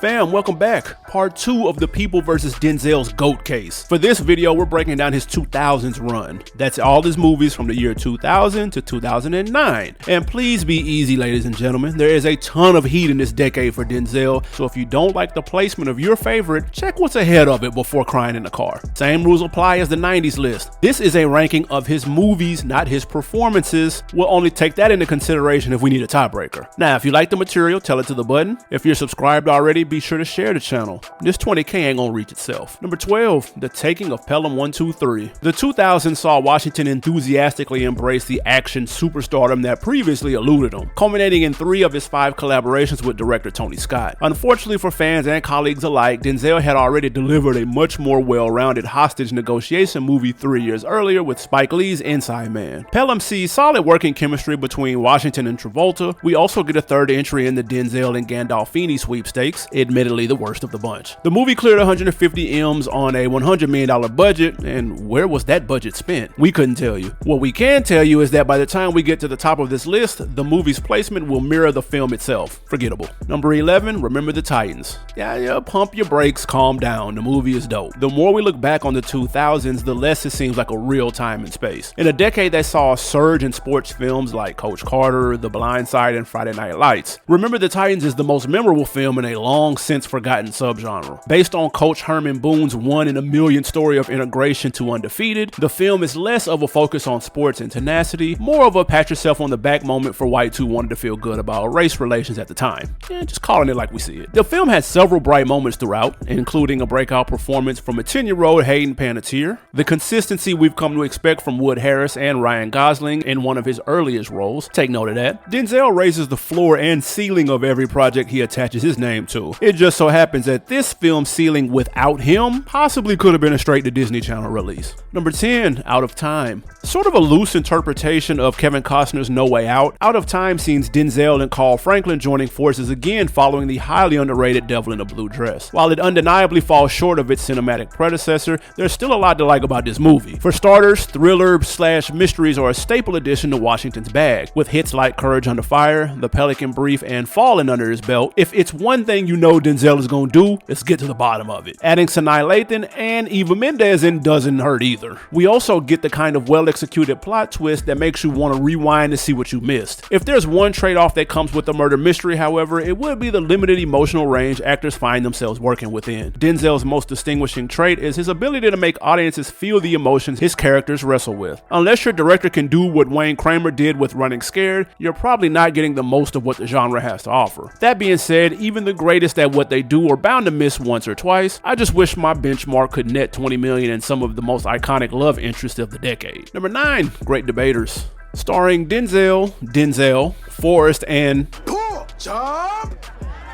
Fam, welcome back. Part 2 of the People vs. Denzel's GOAT case. For this video, we're breaking down his 2000's run. That's all his movies from the year 2000 to 2009. And please be easy, ladies and gentlemen. There is a ton of heat in this decade for Denzel, so if you don't like the placement of your favorite, check what's ahead of it before crying in the car. Same rules apply as the 90s list. This is a ranking of his movies, not his performances. We'll only take that into consideration if we need a tiebreaker. Now, if you like the material, tell it to the button. If you're subscribed already, be sure to share the channel. This 20K ain't gonna reach itself. Number 12, The Taking of Pelham 1, 2, 3. The 2000s saw Washington enthusiastically embrace the action superstardom that previously eluded him, culminating in 3 of his 5 collaborations with director Tony Scott. Unfortunately for fans and colleagues alike, Denzel had already delivered a much more well-rounded hostage negotiation movie 3 years earlier with Spike Lee's Inside Man. Pelham sees solid working chemistry between Washington and Travolta. We also get a third entry in the Denzel and Gandolfini sweepstakes, admittedly the worst of the bunch. The movie cleared 150 M's on a $100 million budget, and where was that budget spent? We couldn't tell you. What we can tell you is that by the time we get to the top of this list, the movie's placement will mirror the film itself. Forgettable. Number 11, Remember the Titans. Yeah, pump your brakes, calm down. The movie is dope. The more we look back on the 2000s, the less it seems like a real time and space. In a decade that saw a surge in sports films like Coach Carter, The Blind Side, and Friday Night Lights, Remember the Titans is the most memorable film in a long since forgotten subgenre. Based on Coach Herman Boone's 1 in a million story of integration to undefeated, the film is less of a focus on sports and tenacity, more of a pat yourself on the back moment for whites who wanted to feel good about race relations at the time. Just calling it like we see it. The film had several bright moments throughout, including a breakout performance from a 10-year-old Hayden Panettiere, the consistency we've come to expect from Wood Harris and Ryan Gosling in one of his earliest roles. Take note of that. Denzel raises the floor and ceiling of every project he attaches his name to. It just so happens that this film's ceiling without him possibly could have been a straight to Disney Channel release. Number 10, Out of Time. Sort of a loose interpretation of Kevin Costner's No Way Out, Out of Time sees Denzel and Carl Franklin joining forces again following the highly underrated Devil in a Blue Dress. While it undeniably falls short of its cinematic predecessor, there's still a lot to like about this movie. For starters, thriller/mysteries are a staple addition to Washington's bag, with hits like Courage Under Fire, The Pelican Brief, and Fallen under his belt. If it's one thing you know Denzel is gonna do, it's get to the bottom of it. Adding Sanaa Lathan and Eva Mendes in doesn't hurt either. We also get the kind of well-executed plot twist that makes you want to rewind to see what you missed. If there's one trade-off that comes with a murder mystery, however, it would be the limited emotional range actors find themselves working within. Denzel's most distinguishing trait is his ability to make audiences feel the emotions his characters wrestle with. Unless your director can do what Wayne Kramer did with Running Scared, you're probably not getting the most of what the genre has to offer. That being said, even the greatest at what they do are bound to miss once or twice. I just wish my benchmark could net 20 million in some of the most iconic love interests of the decade. Number 9, Great Debaters. Starring Denzel, Forrest, and Poor job,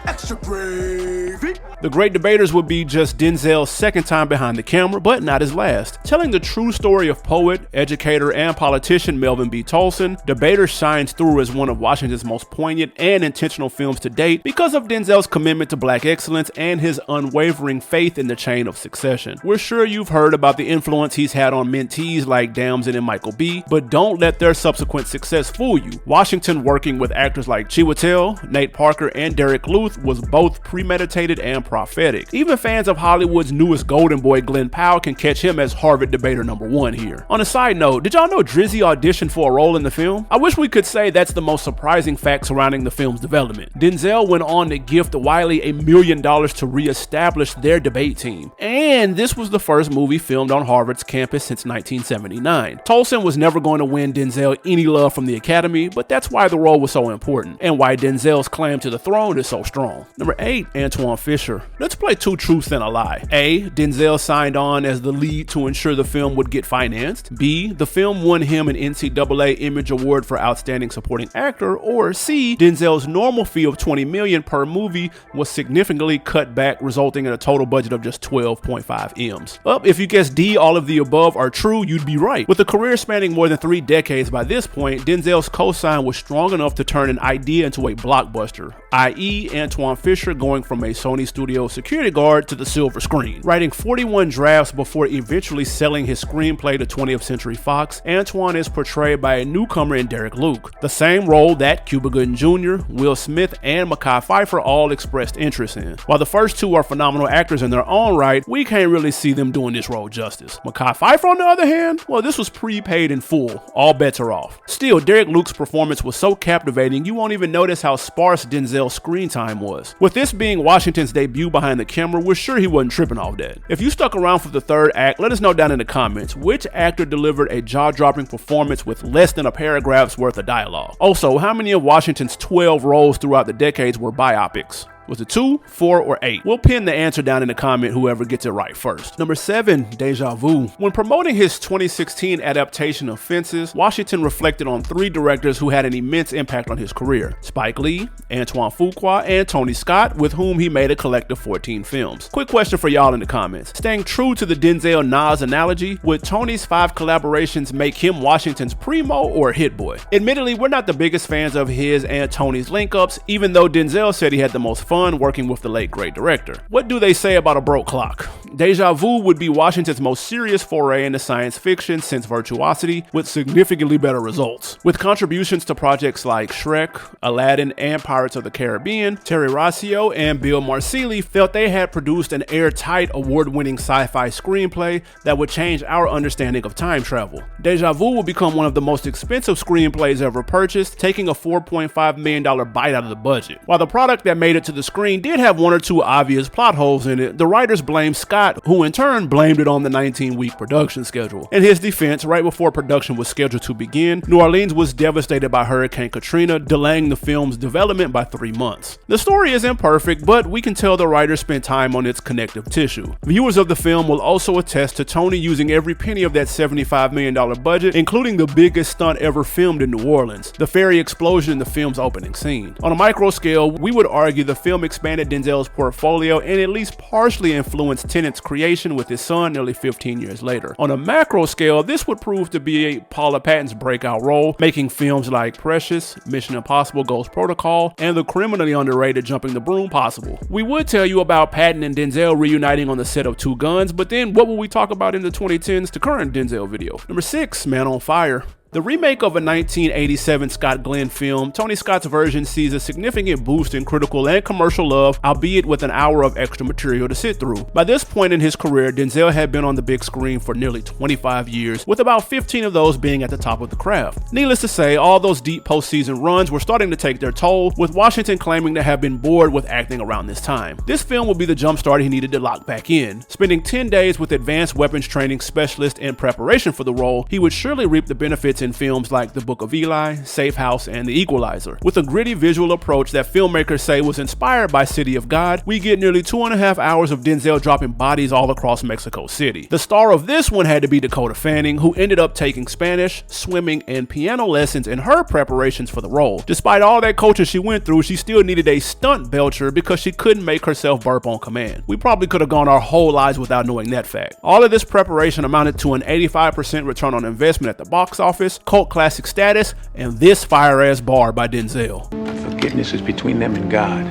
extra gravy. The Great Debaters would be just Denzel's second time behind the camera, but not his last. Telling the true story of poet, educator, and politician Melvin B. Tolson, Debaters shines through as one of Washington's most poignant and intentional films to date because of Denzel's commitment to black excellence and his unwavering faith in the chain of succession. We're sure you've heard about the influence he's had on mentees like Damson and Michael B., but don't let their subsequent success fool you. Washington working with actors like Chiwetel, Nate Parker, and Derek Luth was both premeditated and prophetic. Even fans of Hollywood's newest golden boy Glenn Powell can catch him as Harvard debater number 1 here. On a side note, did y'all know Drizzy auditioned for a role in the film? I wish we could say that's the most surprising fact surrounding the film's development. Denzel went on to gift Wiley $1 million to re-establish their debate team. And this was the first movie filmed on Harvard's campus since 1979. Tolson was never going to win Denzel any love from the Academy, but that's why the role was so important, and why Denzel's claim to the throne is so strong. Number 8, Antoine Fiser. Let's play 2 truths and a lie. A, Denzel signed on as the lead to ensure the film would get financed. B, the film won him an NCAA Image Award for Outstanding Supporting Actor. Or C, Denzel's normal fee of $20 million per movie was significantly cut back, resulting in a total budget of just 12.5 M's. If you guessed D, all of the above are true, you'd be right. With a career spanning more than 3 decades by this point, Denzel's cosign was strong enough to turn an idea into a blockbuster, i.e. Antoine Fiser going from a Sony studio security guard to the silver screen. Writing 41 drafts before eventually selling his screenplay to 20th Century Fox, Antoine is portrayed by a newcomer in Derek Luke, the same role that Cuba Gooding Jr., Will Smith, and Mekhi Phifer all expressed interest in. While the first two are phenomenal actors in their own right, we can't really see them doing this role justice. Mekhi Phifer, on the other hand, well, this was prepaid in full. All bets are off. Still, Derek Luke's performance was so captivating you won't even notice how sparse Denzel's screen time was. With this being Washington's debut behind the camera, we're sure he wasn't tripping off that. If you stuck around for the third act, let us know down in the comments which actor delivered a jaw-dropping performance with less than a paragraph's worth of dialogue. Also, how many of Washington's 12 roles throughout the decades were biopics? Was it 2, 4, or 8? We'll pin the answer down in the comment, whoever gets it right first. Number 7, Deja Vu. When promoting his 2016 adaptation of Fences, Washington reflected on 3 directors who had an immense impact on his career: Spike Lee, Antoine Fuqua, and Tony Scott, with whom he made a collective 14 films. Quick question for y'all in the comments. Staying true to the Denzel Nas analogy, would Tony's 5 collaborations make him Washington's primo or hit boy? Admittedly, we're not the biggest fans of his and Tony's link-ups, even though Denzel said he had the most fun working with the late great director. What do they say about a broke clock? Deja Vu would be Washington's most serious foray into science fiction since Virtuosity, with significantly better results. With contributions to projects like Shrek, Aladdin, and Pirates of the Caribbean, Terry Rossio and Bill Marsili felt they had produced an airtight, award-winning sci-fi screenplay that would change our understanding of time travel. Deja Vu will become one of the most expensive screenplays ever purchased, taking a $4.5 million bite out of the budget. While the product that made it to the screen did have 1 or 2 obvious plot holes in it, the writers blamed Scott, who in turn blamed it on the 19-week production schedule. In his defense, right before production was scheduled to begin, New Orleans was devastated by Hurricane Katrina, delaying the film's development by 3 months. The story isn't perfect, but we can tell the writers spent time on its connective tissue. Viewers of the film will also attest to Tony using every penny of that $75 million budget, including the biggest stunt ever filmed in New Orleans, the ferry explosion in the film's opening scene. On a micro scale, we would argue the film expanded Denzel's portfolio and at least partially influenced Tenet's creation with his son nearly 15 years later. On a macro scale, this would prove to be Paula Patton's breakout role, making films like Precious, Mission Impossible Ghost Protocol, and the criminally underrated Jumping the Broom possible. We would tell you about Patton and Denzel reuniting on the set of Two Guns, but then what will we talk about in the 2010s to current Denzel video? Number 6, Man on Fire. The remake of a 1987 Scott Glenn film, Tony Scott's version sees a significant boost in critical and commercial love, albeit with an hour of extra material to sit through. By this point in his career, Denzel had been on the big screen for nearly 25 years, with about 15 of those being at the top of the craft. Needless to say, all those deep postseason runs were starting to take their toll, with Washington claiming to have been bored with acting around this time. This film would be the jumpstart he needed to lock back in. Spending 10 days with advanced weapons training specialists in preparation for the role, he would surely reap the benefits in films like The Book of Eli, Safe House, and The Equalizer. With a gritty visual approach that filmmakers say was inspired by City of God, we get nearly 2.5 hours of Denzel dropping bodies all across Mexico City. The star of this one had to be Dakota Fanning, who ended up taking Spanish, swimming, and piano lessons in her preparations for the role. Despite all that coaching she went through, she still needed a stunt belcher because she couldn't make herself burp on command. We probably could have gone our whole lives without knowing that fact. All of this preparation amounted to an 85% return on investment at the box office, cult classic status, and this fire-ass bar by Denzel. Forgiveness is between them and God.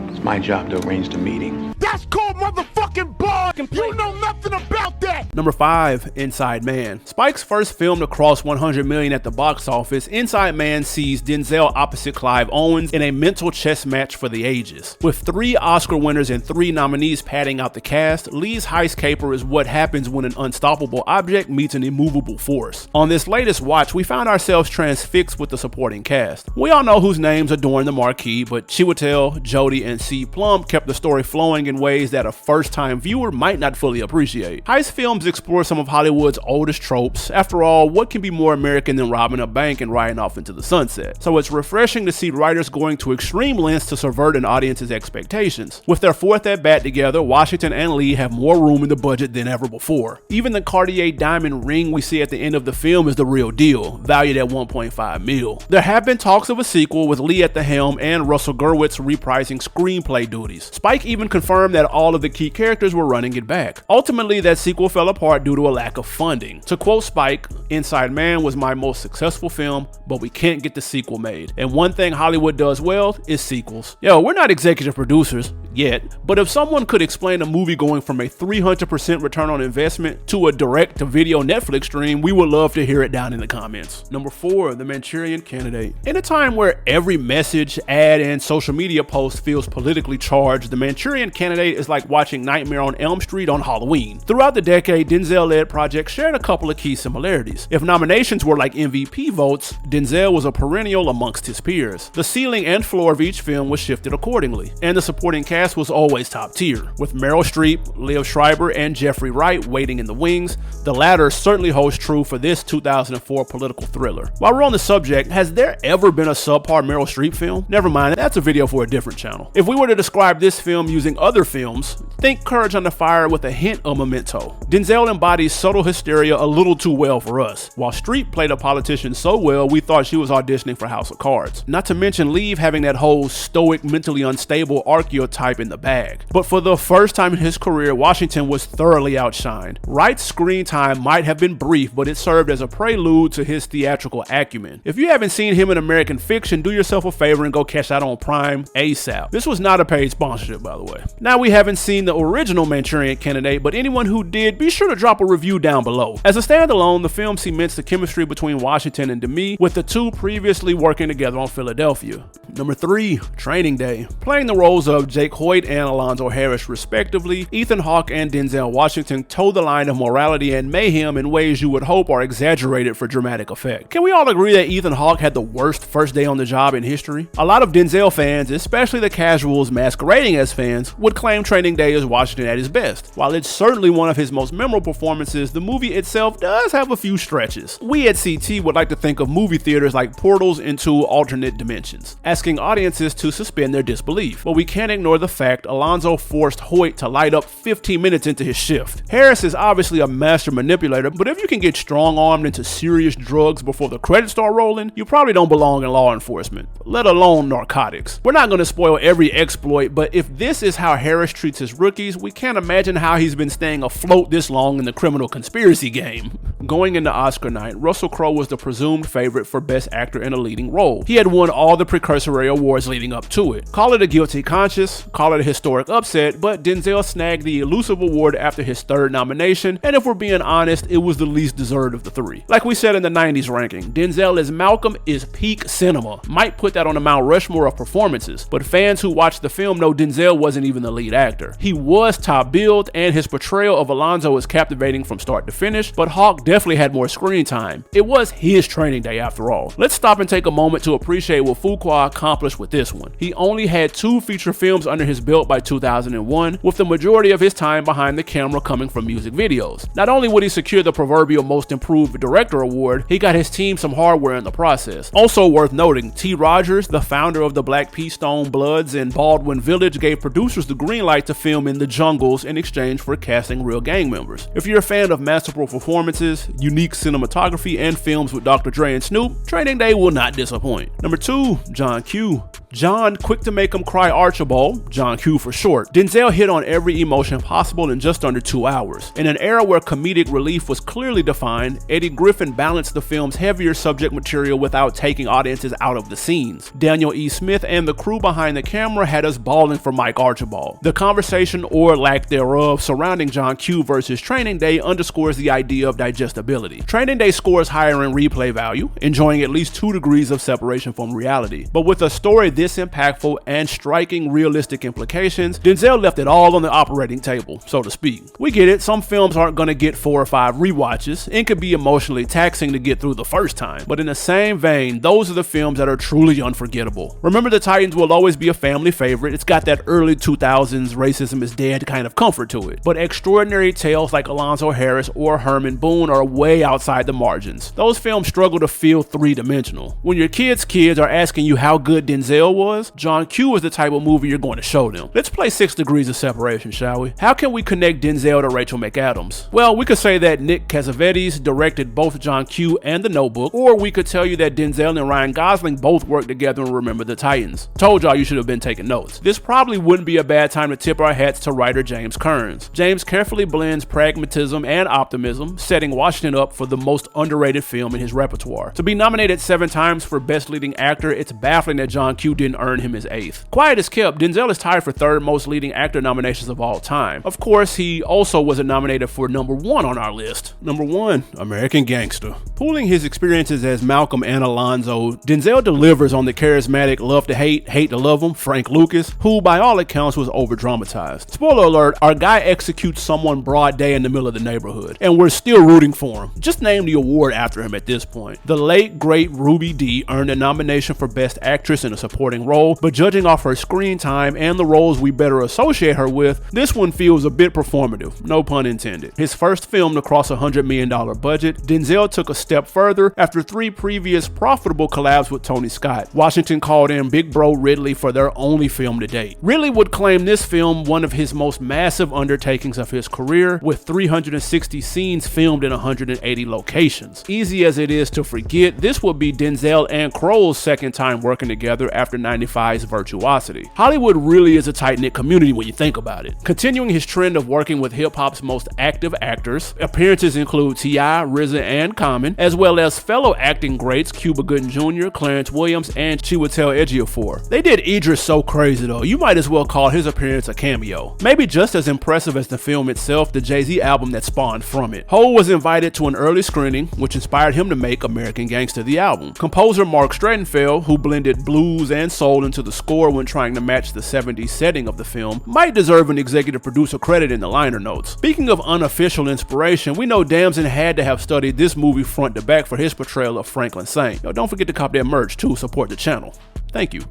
It's my job to arrange the meeting. That's called motherfucking bar. You know nothing about that. Number 5, Inside Man. Spike's first film to cross 100 million at the box office, Inside Man sees Denzel opposite Clive Owens in a mental chess match for the ages. With 3 Oscar winners and 3 nominees padding out the cast, Lee's heist caper is what happens when an unstoppable object meets an immovable force. On this latest watch, we found ourselves transfixed with the supporting cast. We all know whose names adorn the marquee, but Chiwetel, Jody, and C. Plum kept the story flowing in ways that a first-time viewer might not fully appreciate. Heist films explore some of Hollywood's oldest tropes. After all, what can be more American than robbing a bank and riding off into the sunset? So it's refreshing to see writers going to extreme lengths to subvert an audience's expectations. With their 4th at bat together, Washington and Lee have more room in the budget than ever before. Even the Cartier diamond ring we see at the end of the film is the real deal, valued at $1.5 million. There have been talks of a sequel with Lee at the helm and Russell Gurwitz reprising screenplay duties. Spike even confirmed that all of the key characters were running it back. Ultimately, that sequel fell apart due to a lack of funding. To quote Spike, Inside Man was my most successful film, but we can't get the sequel made. And one thing Hollywood does well is sequels. Yo, we're not executive producers yet, but if someone could explain a movie going from a 300% return on investment to a direct-to-video Netflix stream, we would love to hear it down in the comments. Number 4, The Manchurian Candidate. In a time where every message, ad, and social media post feels politically charged, The Manchurian Candidate is like watching Nightmare on Elm Street on Halloween. Throughout the decade, Denzel-led projects shared a couple of key similarities. If nominations were like MVP votes, Denzel was a perennial amongst his peers. The ceiling and floor of each film was shifted accordingly, and the supporting cast was always top tier, with Meryl Streep, Liev Schreiber, and Jeffrey Wright waiting in the wings. The latter certainly holds true for this 2004 political thriller. While we're on the subject, has there ever been a subpar Meryl Streep film? Never mind, that's a video for a different channel. If we were to describe this film using other films, think Courage Under Fire with a hint of Memento. Denzel embodies subtle hysteria a little too well for us, while Streep played a politician so well we thought she was auditioning for House of Cards. Not to mention Liev having that whole stoic, mentally unstable archetype in the bag. But for the first time in his career, Washington was thoroughly outshined. Wright's screen time might have been brief, but it served as a prelude to his theatrical acumen. If you haven't seen him in American Fiction, do yourself a favor and go catch that on Prime ASAP. This was not a paid sponsorship, by the way. Now, we haven't seen the original Manchurian Candidate, but anyone who did, be sure to drop a review down below. As a standalone, the film cements the chemistry between Washington and Demi, with the two previously working together on Philadelphia. Number 3, Training Day. Playing the roles of Jake Hoyt and Alonzo Harris respectively, Ethan Hawke and Denzel Washington toe the line of morality and mayhem in ways you would hope are exaggerated for dramatic effect. Can we all agree that Ethan Hawke had the worst first day on the job in history? A lot of Denzel fans, especially the casuals masquerading as fans, would claim Training Day is Washington at his best. While it's certainly one of his most memorable performances, the movie itself does have a few stretches. We at CT would like to think of movie theaters like portals into alternate dimensions, asking audiences to suspend their disbelief. But we can't ignore the fact Alonzo forced Hoyt to light up 15 minutes into his shift. Harris is obviously a master manipulator, but if you can get strong-armed into serious drugs before the credits start rolling, you probably don't belong in law enforcement, let alone narcotics. We're not going to spoil every exploit, but if this is how Harris treats his rookies, we can't imagine how he's been staying afloat this long in the criminal conspiracy game. Going into Oscar night, Russell Crowe was the presumed favorite for Best Actor in a leading role. He had won all the precursory awards leading up to it. Call it a guilty conscience, call it a historic upset, but Denzel snagged the elusive award after his third nomination, and if we're being honest, it was the least deserved of the three. Like we said in the 90s ranking, Denzel as Malcolm is peak cinema. Might put that on the Mount Rushmore of performances, but fans who watched the film know Denzel wasn't even the lead actor. He was top billed, and his portrayal of Alonzo is captivating from start to finish, but Hawke definitely had more screen time. It was his Training Day after all. Let's stop and take a moment to appreciate what Fuqua accomplished with this one. He only had 2 feature films under his belt by 2001, with the majority of his time behind the camera coming from music videos. Not only would he secure the proverbial Most Improved Director award, he got his team some hardware in the process. Also worth noting, T. Rogers, the founder of the Black P. Stone Bloods and Baldwin Village, gave producers the green light to film in the jungles in exchange for casting real gang members. If you're a fan of masterful performances, unique cinematography, and films with Dr. Dre and Snoop, Training Day will not disappoint. Number 2, John Q. John, quick to make him cry Archibald, John Q for short. Denzel hit on every emotion possible in just under 2 hours. In an era where comedic relief was clearly defined, Eddie Griffin balanced the film's heavier subject material without taking audiences out of the scenes. Daniel E. Smith and the crew behind the camera had us bawling for Mike Archibald. The conversation, or lack thereof, surrounding John Q versus Training Day underscores the idea of digestibility. Training Day scores higher in replay value, enjoying at least 2 degrees of separation from reality. But with a story this impactful and striking realistic implications, Denzel left it all on the operating table, so to speak. We get it, some films aren't gonna get 4 or 5 rewatches and could be emotionally taxing to get through the first time, but in the same vein, those are the films that are truly unforgettable. Remember the Titans will always be a family favorite. It's got that early 2000s racism is dead kind of comfort to it, but extraordinary tales like Alonzo Harris or Herman Boone are way outside the margins. Those films struggle to feel 3-dimensional. When your kids are asking you how good Denzel Denzel was, John Q is the type of movie you're going to show them. Let's play 6 Degrees of Separation, shall we? How can we connect Denzel to Rachel McAdams? Well, we could say that Nick Cassavetes directed both John Q and The Notebook, or we could tell you that Denzel and Ryan Gosling both worked together in Remember the Titans. Told y'all you should have been taking notes. This probably wouldn't be a bad time to tip our hats to writer James Kearns. James carefully blends pragmatism and optimism, setting Washington up for the most underrated film in his repertoire. To be nominated 7 times for Best Leading Actor, it's baffling that John Q didn't earn him his 8th. Quiet as kept, Denzel is tied for 3rd most leading actor nominations of all time. Of course, he also wasn't nominated for number 1 on our list. Number 1, American Gangster. Pooling his experiences as Malcolm and Alonzo, Denzel delivers on the charismatic love to hate, hate to love him, Frank Lucas, who by all accounts was over-dramatized. Spoiler alert, our guy executes someone broad day in the middle of the neighborhood, and we're still rooting for him. Just name the award after him at this point. The late, great Ruby Dee earned a nomination for Best Actress in a Supporting Role, but judging off her screen time and the roles we better associate her with, this one feels a bit performative, no pun intended. His first film to cross $100 million budget, Denzel took a step further after 3 previous profitable collabs with Tony Scott. Washington called in Big Bro Ridley for their only film to date. Ridley would claim this film one of his most massive undertakings of his career, with 360 scenes filmed in 180 locations. Easy as it is to forget, this would be Denzel and Kroll's second time working together after 95's Virtuosity. Hollywood really is a tight-knit community when you think about it. Continuing his trend of working with hip-hop's most active actors, appearances include T.I., RZA, and Common, as well as fellow acting greats Cuba Gooding Jr., Clarence Williams, and Chiwetel Ejiofor. They did Idris so crazy though, you might as well call his appearance a cameo. Maybe just as impressive as the film itself, the Jay-Z album that spawned from it. Ho was invited to an early screening, which inspired him to make American Gangster the album. Composer Mark Streitenfeld, who blended blues and soul into the score when trying to match the 70s setting of the film, might deserve an executive producer credit in the liner notes. Speaking of unofficial inspiration, we know Damson had to have studied this movie front to back for his portrayal of Franklin Saint. Yo, don't forget to cop that merch too, support the channel. Thank you.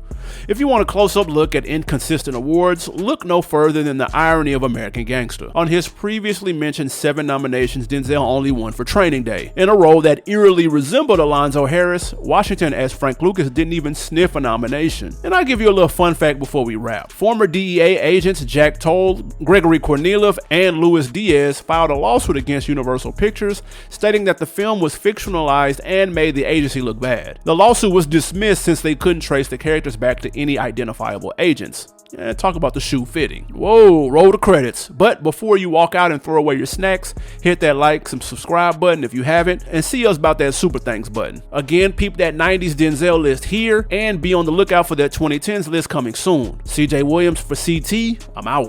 If you want a close-up look at inconsistent awards, look no further than the irony of American Gangster. On his previously mentioned 7 nominations, Denzel only won for Training Day. In a role that eerily resembled Alonzo Harris, Washington as Frank Lucas didn't even sniff a nomination. And I'll give you a little fun fact before we wrap. Former DEA agents Jack Toll, Gregory Kornilov, and Luis Diaz filed a lawsuit against Universal Pictures, stating that the film was fictionalized and made the agency look bad. The lawsuit was dismissed since they couldn't trace the characters back to any identifiable agents. Talk about the shoe fitting. Whoa, roll the credits. But before you walk out and throw away your snacks, hit that like, some subscribe button if you haven't, and see us about that super thanks button. Again, peep that 90s Denzel list here, and be on the lookout for that 2010s list coming soon. CJ Williams for CT, I'm out.